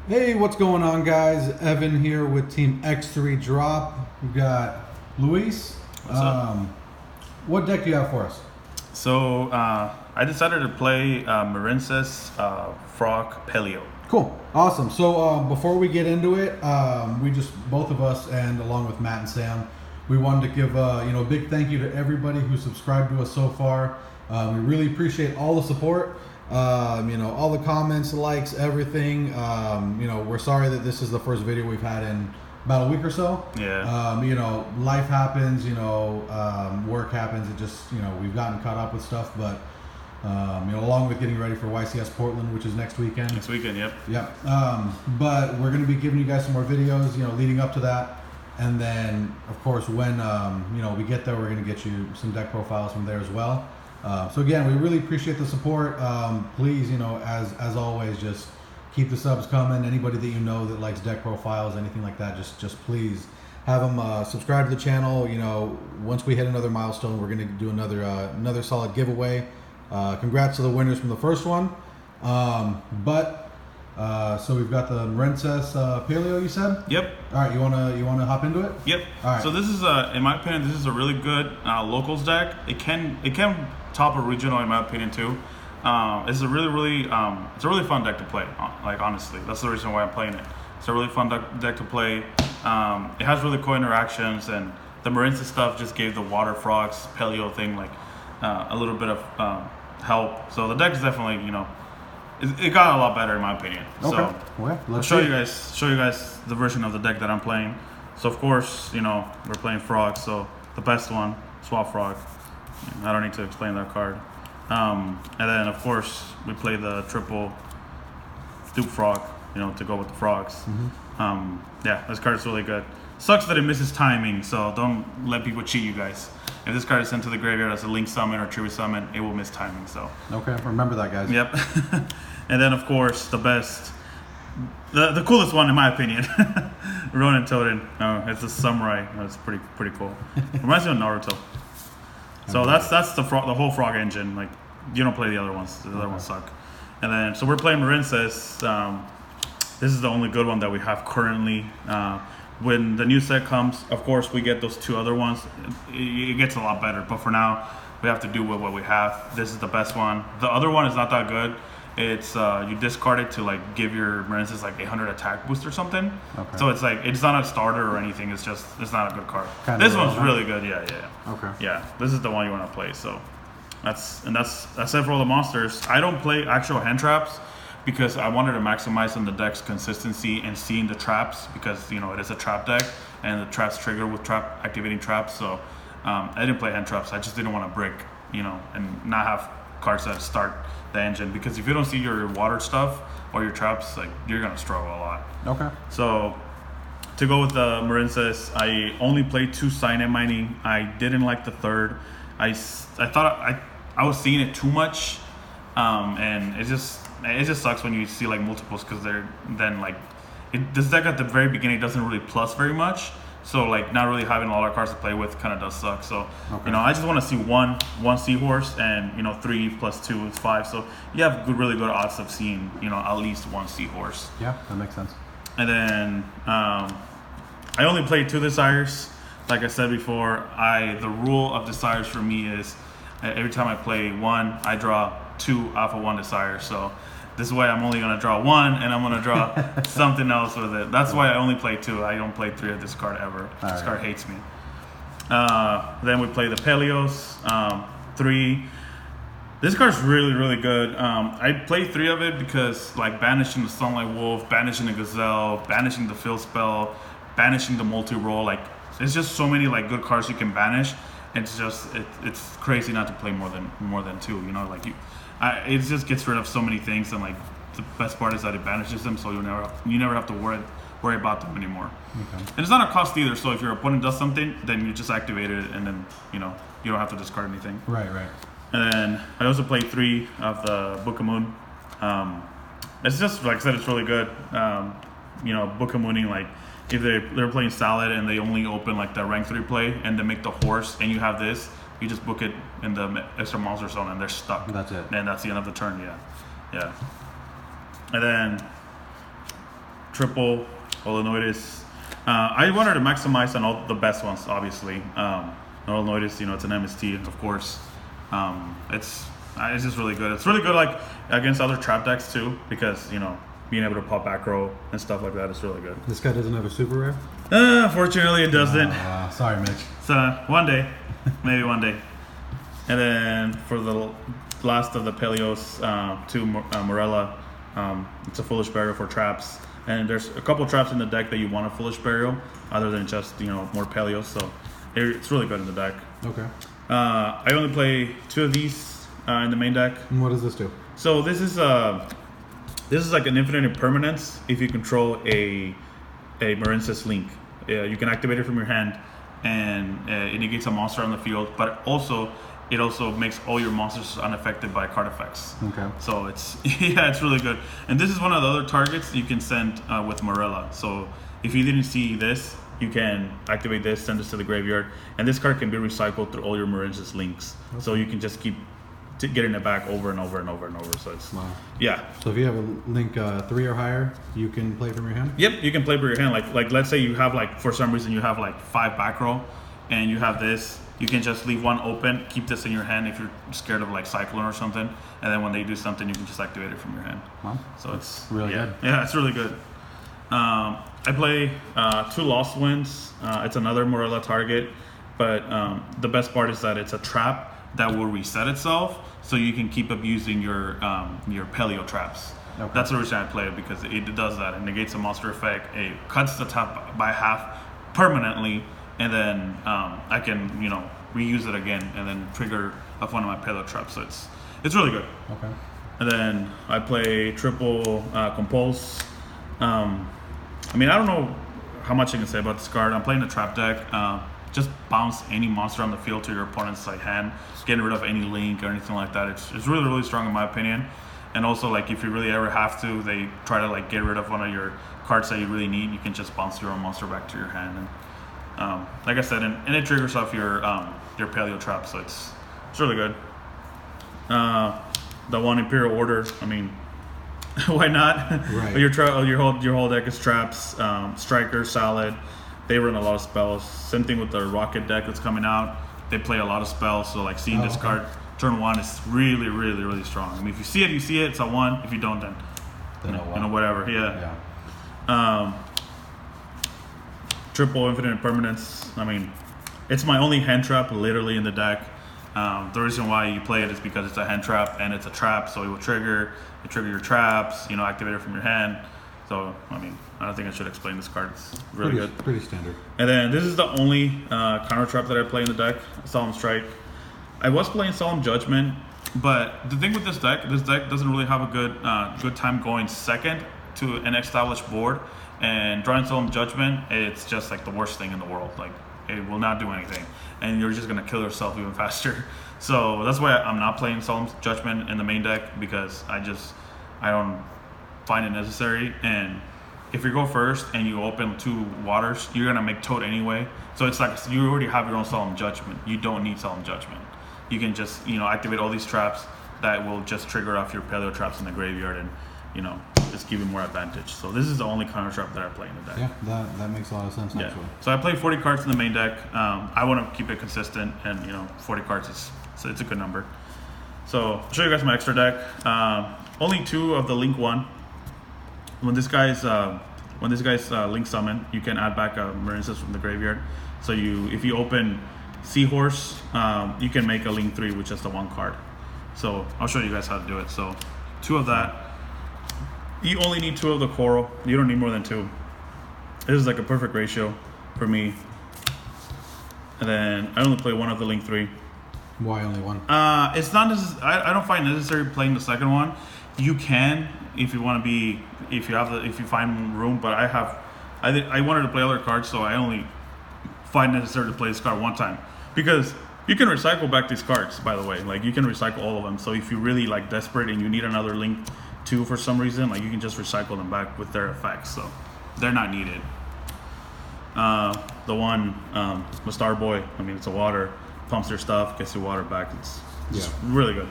Hey, what's going on, guys? Evan here with Team X3 Drop. We've got Luis. What's up? What deck do you have for us? So I decided to play Marincess Frog Paleo. Cool, awesome. So before we get into it, we just both of us, and along with Matt and Sam, we wanted to give a big thank you to everybody who subscribed to us so far. We really appreciate all the support. All the comments, likes, everything. We're sorry that this is the first video we've had in about a week or so. Yeah. Life happens. Work happens. It just we've gotten caught up with stuff, but along with getting ready for YCS Portland, which is next weekend. Next weekend, yep. Yep. But we're going to be giving you guys some more videos, leading up to that. And then, of course, when, we get there, we're going to get you some deck profiles from there as well. So again, we really appreciate the support. Please, as always, just keep the subs coming. Anybody that you know that likes deck profiles, anything like that, just please have them subscribe to the channel. Once we hit another milestone, we're going to do another solid giveaway. Congrats to the winners from the first one. So we've got the Marincess Paleo, you said? Yep. All right, you wanna hop into it? Yep. All right. So this is, in my opinion, this is a really good locals deck. It can top a regional, in my opinion, too. It's a really fun deck to play. Like, honestly, that's the reason why I'm playing it. It's a really fun deck to play. It has really cool interactions, and the Marincess stuff just gave the water frogs paleo thing like a little bit of help. So the deck is definitely it got a lot better in my opinion. Okay. So well, I'll show you guys the version of the deck that I'm playing. So of course, we're playing frogs. So the best one, Swap Frog. I don't need to explain that card. And then of course we play the triple Dupe Frog, to go with the frogs. Mm-hmm. Yeah, this card is really good. Sucks that it misses timing, so don't let people cheat you guys. If this card is sent to the graveyard as a link summon or tribute summon, it will miss timing. So okay, remember that, guys. Yep. And then of course the best, the coolest one in my opinion, Ronin Totem. It's a samurai. It's pretty cool. Reminds me of Naruto. So that's the whole frog engine. Like, you don't play the other ones. The other ones suck. And then so we're playing Marincess. This is the only good one that we have currently. When the new set comes, of course, we get those two other ones. It gets a lot better, but for now, we have to do with what we have. This is the best one. The other one is not that good. It's you discard it to like give your Marincess like 800 attack boost or something. Okay. So it's like it's not a starter or anything. It's not a good card. This one's really good. Yeah. Okay. Yeah, this is the one you want to play. So that's it for all the monsters. I don't play actual hand traps, because I wanted to maximize on the deck's consistency and seeing the traps, because it is a trap deck and the traps trigger with activating traps. So I didn't play hand traps. I just didn't want to brick, and not have cards that start the engine, because if you don't see your water stuff or your traps, like, you're gonna struggle a lot. Okay. So to go with the Marincess, I only played 2 Signet Mining. I didn't like the third. I thought I was seeing it too much, and it just sucks when you see like multiples, because they're then like this deck at the very beginning doesn't really plus very much. So like not really having a lot of cards to play with kind of does suck. So okay. I just want to see one seahorse, and 3 + 2 is 5. So you have really good odds of seeing at least one seahorse. Yeah, that makes sense. And then I only played 2 desires. Like I said before, the rule of desires for me is every time I play 1, I draw 2 off of 1 desire. So this way I'm only gonna draw 1, and I'm gonna draw something else with it. That's why I only play 2. I don't play 3 of this card ever. This card hates me. Then we play the Paleos, 3. This card's really good. I play 3 of it because like banishing the Sunlight Wolf, banishing the Gazelle, banishing the Fill Spell, banishing the multi-roll. Like, it's just so many like good cards you can banish. It's just it's crazy not to play more than 2. It just gets rid of so many things, and like the best part is that it banishes them, so you never have to worry about them anymore. Okay. And it's not a cost either. So if your opponent does something, then you just activate it, and then you don't have to discard anything. Right. And then I also played 3 of the Book of Moon. It's just, like I said, it's really good. Book of Mooning, like if they're playing Salad and they only open like the rank 3 play and they make the horse, and you have this, you just book it in the extra monster zone and they're stuck. That's it. And that's the end of the turn. Yeah. And then triple, Olenoides. I wanted to maximize on all the best ones, obviously. Olenoides, it's an MST, of course. It's just really good. It's really good, like, against other trap decks, too, because, being able to pop back row and stuff like that is really good. This guy doesn't have a super rare? Fortunately, it doesn't. Sorry, Mitch. So, one day. Maybe one day. And then, for the last of the Paleos, Morella, it's a Foolish Burial for traps. And there's a couple traps in the deck that you want a Foolish Burial, other than just, more Paleos. So, it's really good in the deck. Okay. I only play 2 of these in the main deck. And what does this do? So this is like an infinite impermanence if you control a Marincess Link. You can activate it from your hand, and it negates a monster on the field. But it also makes all your monsters unaffected by card effects. Okay. So it's it's really good. And this is one of the other targets you can send with Morella. So if you didn't see this, you can activate this, send this to the graveyard, and this card can be recycled through all your Marincess Links. Okay. So you can just keep getting it back over and over and over and over. So it's yeah. So if you have a link 3 or higher, you can play from your hand. Yep, you can play from your hand. Like let's say you have for some reason you have 5 back row, and you have this. You can just leave 1 open, keep this in your hand if you're scared of Cyclone or something, and then when they do something, you can just activate it from your hand. Wow. So it's really good. Yeah, it's really good. I play 2 Lost Winds. It's another Morella target, but the best part is that it's a trap that will reset itself, so you can keep abusing your paleo traps. Okay. That's the reason I play it, because it does that. It negates a monster effect. It cuts the top by half permanently, and then I can reuse it again and then trigger up one of my paleo traps. So it's really good. Okay. And then I play triple Compulse. I don't know how much I can say about this card. I'm playing a trap deck. Just bounce any monster on the field to your opponent's hand, getting rid of any link or anything like that. It's really, really strong in my opinion. And also, if you really ever have to, they try to get rid of one of your cards that you really need, you can just bounce your own monster back to your hand. And like I said, and it triggers off your paleo trap, so it's really good. The one Imperial Order, why not? Right. your whole deck is traps. Striker, solid. They run a lot of spells. Same thing with the Rocket deck that's coming out. They play a lot of spells, so seeing this card turn 1 is really, really, really strong. If you see it, you see it. It's a 1. If you don't, then whatever. Yeah. Triple Infinite Impermanence. It's my only hand trap literally in the deck. The reason why you play it is because it's a hand trap and it's a trap, so it will trigger your traps, activate it from your hand. So, I don't think I should explain this card. It's really good. Pretty standard. And then this is the only counter trap that I play in the deck, Solemn Strike. I was playing Solemn Judgment, but the thing with this deck doesn't really have a good time going second to an established board. And drawing Solemn Judgment, it's just the worst thing in the world. It will not do anything, and you're just gonna kill yourself even faster. So that's why I'm not playing Solemn Judgment in the main deck, because I don't find it necessary. And if you go first and you open 2 waters, you're gonna make toad anyway. So it's you already have your own Solemn Judgment. You don't need Solemn Judgment. You can just activate all these traps that will just trigger off your paleo traps in the graveyard, and just give you more advantage. So this is the only counter trap that I play in the deck. Yeah, that makes a lot of sense actually. So I play 40 cards in the main deck. I want to keep it consistent, and 40 cards it's a good number. So I'll show you guys my extra deck. Only 2 of the Link 1. When this guy's Link summon, you can add back a Marincess from the graveyard. So if you open Seahorse, you can make a Link 3 with just the 1 card. So I'll show you guys how to do it. So 2 of that. You only need 2 of the Coral. You don't need more than 2. This is a perfect ratio for me. And then I only play 1 of the Link 3. Why only 1? It's not necessary. I don't find necessary playing the second one. You can if you want to be, if you find room. But I wanted to play other cards, so I only find necessary to play this card 1 time, because you can recycle back these cards. By the way, you can recycle all of them. So if you really desperate and you need another Link 2 for some reason, you can just recycle them back with their effects. So they're not needed. The one, the Star Boy. It's a water. Pumps your stuff, gets your water back. It's really good.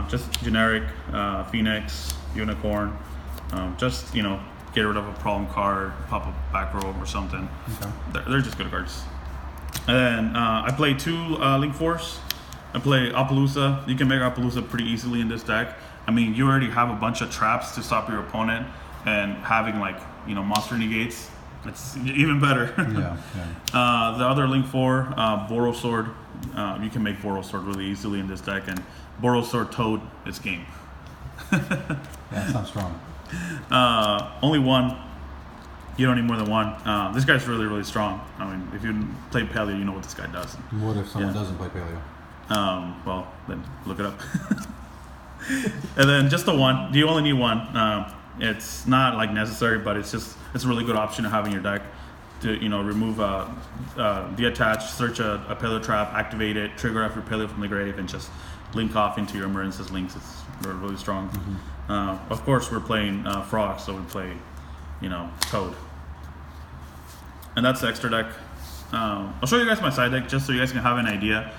Just generic Phoenix, Unicorn. Just get rid of a problem card, pop a back row or something. Okay. They're just good cards. And then I play 2 Link Force. I play Appaloosa. You can make Appaloosa pretty easily in this deck. I mean, you already have a bunch of traps to stop your opponent, and having like, you know, monster negates, it's even better. Yeah. The other Link 4, Boros Sword. You can make Boros Sword really easily in this deck, and Boros Sword Toad is game. Yeah, it sounds strong. Only 1. You don't need more than 1. This guy's really, really strong. I mean, if you play Paleo, you know what this guy does. What if someone doesn't play Paleo? Well, then look it up. And then just the 1. You only need 1. It's not like necessary, but it's a really good option to have in your deck to, you know, remove detach, search a Paleo trap, activate it, trigger off your Paleo from the grave, and just link off into your Marincess links. It's really strong. Mm-hmm. Of course, we're playing Frog, so we play, you know, Toad. And that's the extra deck. I'll show you guys my side deck just so you guys can have an idea.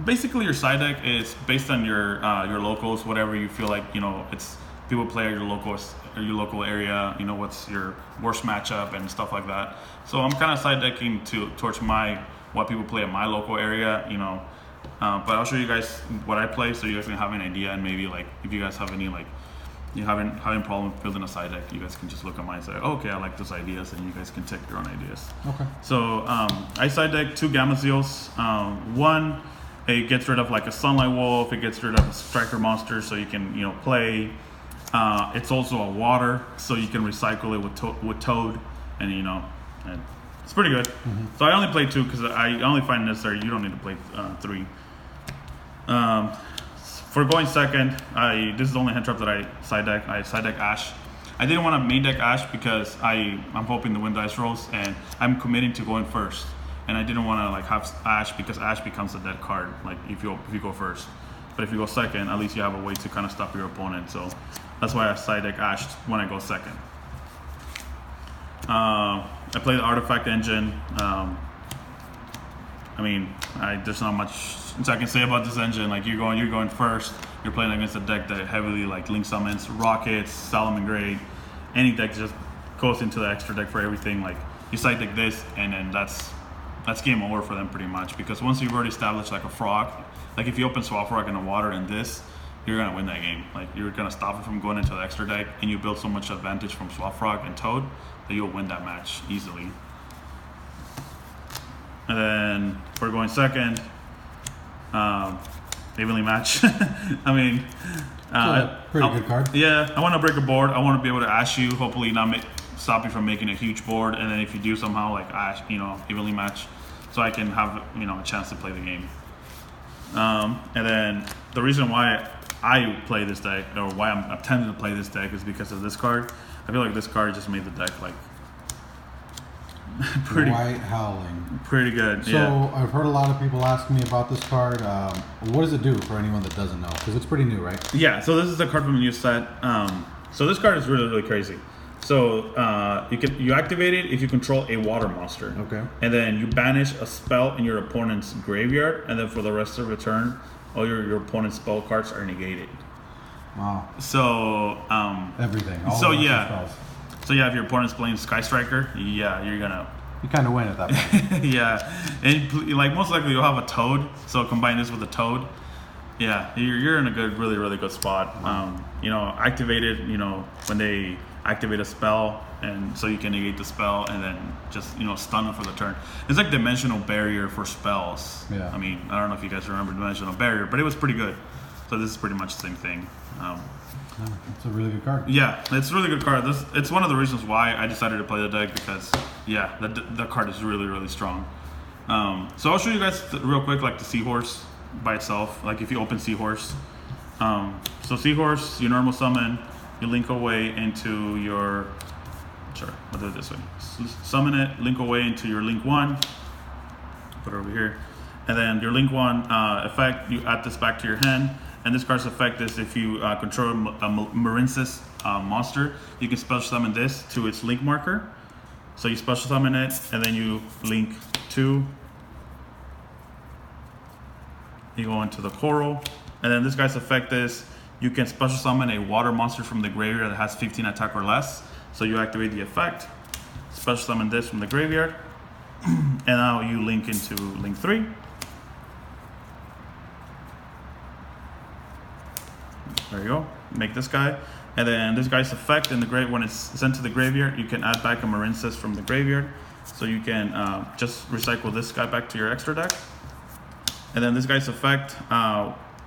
Basically, your side deck is based on your locals, whatever you feel like, you know, it's people play at your local area. You know, what's your worst matchup and stuff like that. So I'm kind of side decking towards what people play at my local area. You know, but I'll show you guys what I play so you guys can have an idea, and maybe like if you guys have any like you having problem building a side deck, you guys can just look at mine and say, oh, okay, I like those ideas, and you guys can take your own ideas. Okay. So I side deck 2 Gamma Seals. 1, it gets rid of like a Sunlight Wolf. It gets rid of a Striker monster, so you can, you know, play. It's also a water, so you can recycle it with Toad, and you know, and it's pretty good. Mm-hmm. So I only play 2 because I only find it necessary. You don't need to play 3. For going second, this is the only hand trap that I side deck. I side deck Ash. I didn't want to main deck Ash because I'm hoping to win dice rolls, and I'm committing to going first. And I didn't want to like have Ash because Ash becomes a dead card, like if you go first. But if you go second, at least you have a way to kind of stop your opponent. So that's why I side deck Ash when I go second. I play the Artifact Engine. I mean, there's not much I can say about this engine. Like you're going first. You're playing against a deck that heavily like link summons, rockets, Salomon Grade. Any deck just goes into the extra deck for everything. Like you side deck this, and then that's game over for them pretty much. Because once you've already established like a frog, like if you open Swap Frog in the water and this, you're gonna win that game. Like you're gonna stop it from going into the extra deck, and you build so much advantage from Swap Frog and Toad that you'll win that match easily. And then for going second, evenly match. I mean, pretty good card. Yeah, I want to break a board. I want to be able to ash you. Hopefully, not stop you from making a huge board. And then if you do somehow like ash, you know, evenly match, so I can have, you know, a chance to play the game. And then the reason why I play this deck, or why I'm tempted to play this deck, is because of this card. I feel like this card just made the deck like White Howling. Pretty good. So yeah. I've heard a lot of people asking me about this card. What does it do for anyone that doesn't know? Because it's pretty new, right? Yeah. So this is a card from a new set. So this card is really, really crazy. So you activate it if you control a water monster. Okay. And then you banish a spell in your opponent's graveyard, and then for the rest of the turn, all your opponent's spell cards are negated. Wow. So everything. So yeah, if your opponent's playing Sky Striker, yeah, you're gonna. You kind of win at that point. Yeah, and like most likely you'll have a Toad. So combine this with a Toad. Yeah, you're in a good, really, really good spot. You know, activate it. You know, when they activate a spell, and so you can negate the spell, and then just, you know, stun it for the turn. It's like Dimensional Barrier for spells. Yeah. I mean, I don't know if you guys remember Dimensional Barrier, but it was pretty good. So this is pretty much the same thing. It's a really good card. Yeah, it's a really good card. It's one of the reasons why I decided to play the deck, because yeah, the card is really, really strong. So I'll show you guys real quick, like the Seahorse by itself. Like if you open Seahorse, so Seahorse, you normal summon, you link away into your. Sure, I'll do it this way. Summon it, link away into your Link 1. Put it over here, and then your Link 1 effect. You add this back to your hand. And this card's effect is if you control a Marincess monster, you can special summon this to its link marker. So you special summon it, and then you link 2. You go into the coral, and then this guy's effect is you can special summon a water monster from the graveyard that has 15 attack or less. So you activate the effect, special summon this from the graveyard, and now you link into link 3. There you go. Make this guy, and then this guy's effect in the when it's sent to the graveyard, you can add back a Marincess from the graveyard. So you can just recycle this guy back to your extra deck. And then this guy's effect,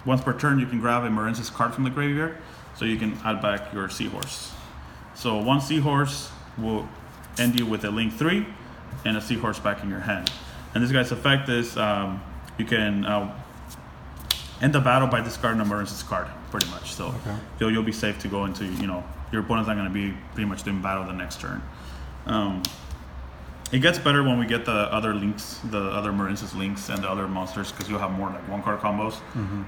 once per turn, you can grab a Marincess card from the graveyard, so you can add back your Seahorse. So one Seahorse will end you with a link 3 and a Seahorse back in your hand. And this guy's effect is you can end the battle by discarding a Marincess card, pretty much. So you'll be safe to go into, your opponent's not going to be pretty much doing battle the next turn. It gets better when we get the other links, the other Marincess links and the other monsters, because you'll have more like 1-card combos.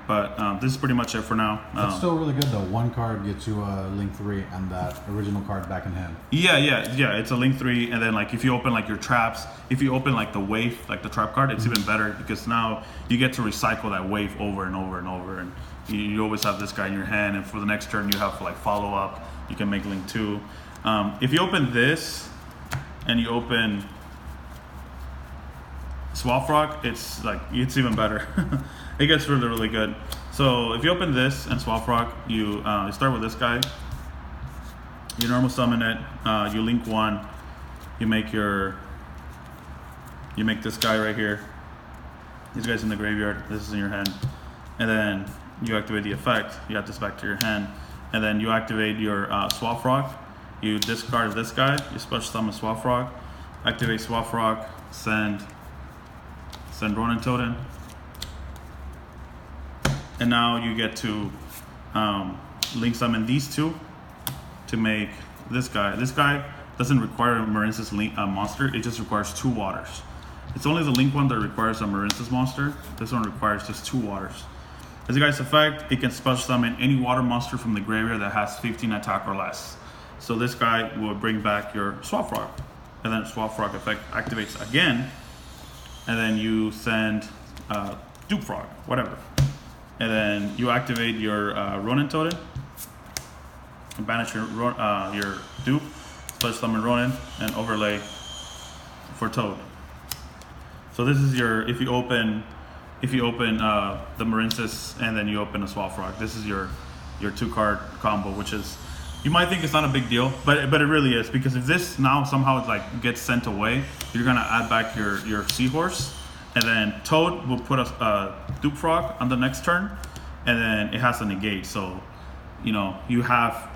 But this is pretty much it for now. That's still really good though. 1 card gets you a link 3 and that original card back in hand. Yeah. It's a link 3, and then like if you open like your traps, if you open like the wave, like the trap card, it's even better, because now you get to recycle that wave over and over and over, and you always have this guy in your hand, and for the next turn you have like follow up. You can make link 2. If you open this and you open Swap Rock, it's even better. It gets really good. So if you open this and Swap Rock, you start with this guy. You normal summon it. You link 1. You make this guy right here. These guys in the graveyard. This is in your hand, and then you activate the effect. You add this back to your hand, and then you activate your Swap Rock. You discard this guy, you special summon Swap Rock, activate Swap Rock, send Ronin Totem, and now you get to link summon these 2 to make this guy. This guy doesn't require a Marincess monster, it just requires 2 waters. It's only the link one that requires a Marincess monster. This one requires just 2 waters. This guy's effect, it can special summon any water monster from the graveyard that has 15 attack or less. So this guy will bring back your Swap Rock, and then Swap Rock effect activates again, and then you send Dupe Frog, whatever, and then you activate your Ronin Totem, and banish your Dupe, special summon Ronin, and overlay for Toad. So this is your if you open the Marincess and then you open a Swap Rock, this is your 2-card combo, which is, you might think it's not a big deal, but it really is, because if this now somehow like gets sent away, you're gonna add back your Seahorse, and then Toad will put a Dupe Frog on the next turn, and then it has to negate. So, you have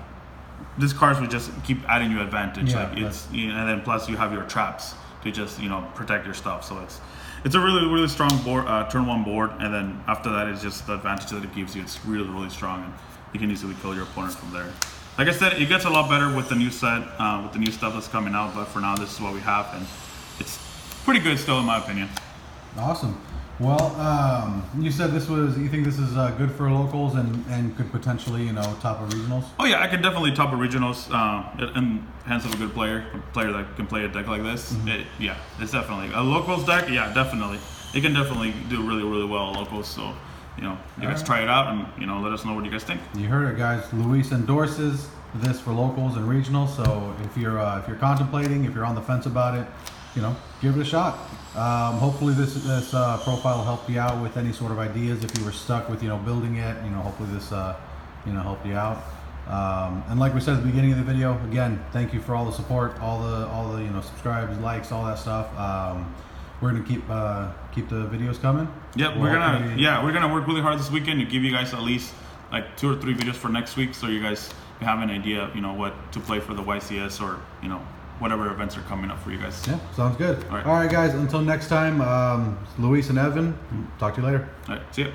these cards will just keep adding you advantage. Yeah, and then plus you have your traps to just protect your stuff. So it's a really strong board, turn 1 board, and then after that it's just the advantage that it gives you. It's really strong, and you can easily kill your opponent from there. Like I said, it gets a lot better with the new set, with the new stuff that's coming out, but for now this is what we have, and it's pretty good still in my opinion. Awesome. Well, you said you think this is good for locals and could potentially, top of regionals? Oh yeah, I can definitely top of regionals in hands of a good player, that can play a deck like this. It's definitely a locals deck. Yeah, definitely. It can definitely do really well at locals. So, you guys try it out and let us know what you guys think. You heard it, guys. Luis endorses this for locals and regionals. So if you're contemplating, if you're on the fence about it, give it a shot. Hopefully this profile will help you out with any sort of ideas. If you were stuck with building it, hopefully this helped you out. And like we said at the beginning of the video, again, thank you for all the support, all the subscribes, likes, all that stuff. We're gonna keep the videos coming. Yep, we're gonna work really hard this weekend to give you guys at least like 2 or 3 videos for next week, so you guys have an idea, what to play for the YCS, or whatever events are coming up for you guys. Yeah, sounds good. All right, guys, until next time, Luis and Evan, talk to you later. All right, see ya.